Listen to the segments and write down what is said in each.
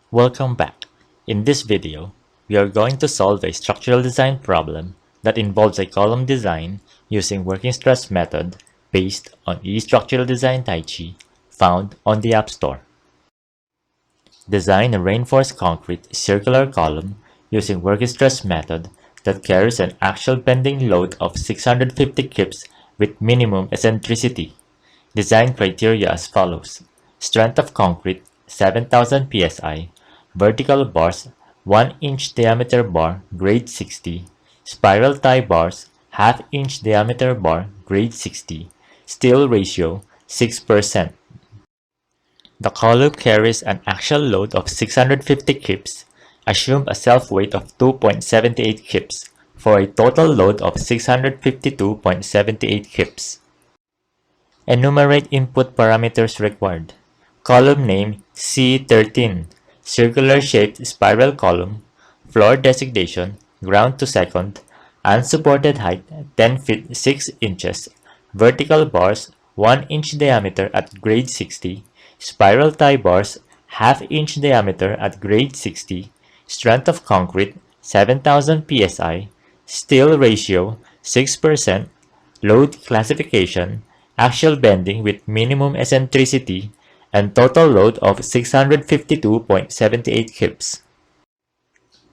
Welcome back. In this video, we are going to solve a structural design problem that involves a column design using working stress method based on eStructural Design Taichi found on the App Store. Design a reinforced concrete circular column using working stress method that carries an actual bending load of 650 kips with minimum eccentricity. Design criteria as follows: strength of concrete 7000 psi, vertical bars 1-inch diameter bar grade 60, spiral tie bars half-inch diameter bar grade 60, steel ratio 6%. The column carries an actual load of 650 kips. Assume a self-weight of 2.78 kips for a total load of 652.78 kips. Enumerate input parameters required. Column name C13, circular shaped spiral column, floor designation, ground to second, unsupported height 10 feet 6 inches, vertical bars 1 inch diameter at grade 60, spiral tie bars half-inch diameter at grade 60, strength of concrete 7000 psi, steel ratio 6%, load classification, actual bending with minimum eccentricity, and total load of 652.78 kips.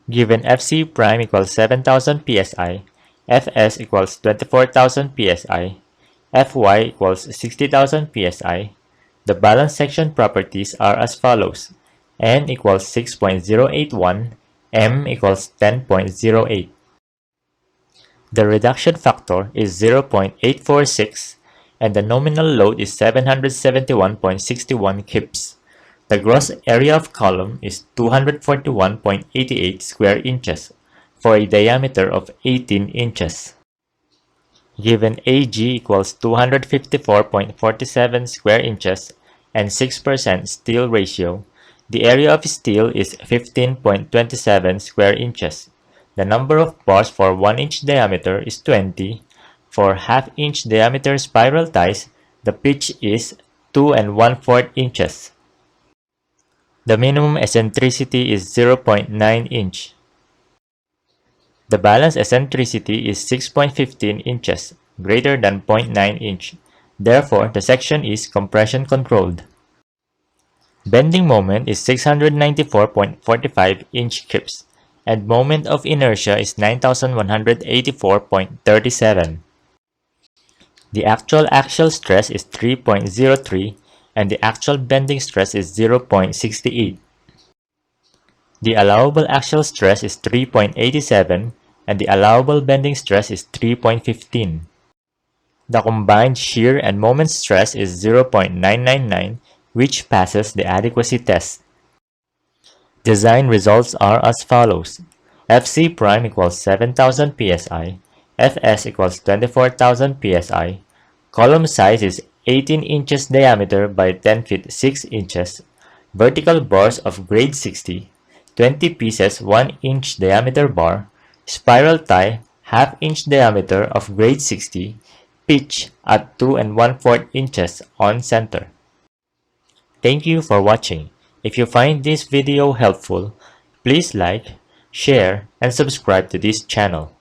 Given Fc prime equals 7000 psi, Fs equals 24,000 psi, Fy equals 60,000 psi, the balance section properties are as follows: N equals 6.081, M equals 10.08. The reduction factor is 0.846 and the nominal load is 771.61 kips. The gross area of column is 241.88 square inches for a diameter of 18 inches. Given Ag equals 254.47 square inches and 6% steel ratio, the area of steel is 15.27 square inches. The number of bars for 1-inch diameter is 20. For half-inch diameter spiral ties, the pitch is 2 1/4 inches. The minimum eccentricity is 0.9 inch. The balance eccentricity is 6.15 inches, greater than 0.9 inch. Therefore, the section is compression controlled. Bending moment is 694.45 inch kips, and moment of inertia is 9184.37. The actual axial stress is 3.03 and the actual bending stress is 0.68. The allowable axial stress is 3.87 and the allowable bending stress is 3.15. The combined shear and moment stress is 0.999, which passes the adequacy test. Design results are as follows: Fc prime equals 7000 psi, Fs equals 24,000 psi, column size is 18 inches diameter by 10 feet 6 inches, vertical bars of grade 60, 20 pieces 1 inch diameter bar, spiral tie half-inch diameter of grade 60, pitch at 2 1/4 inches on center. Thank you for watching. If you find this video helpful, please like, share, and subscribe to this channel.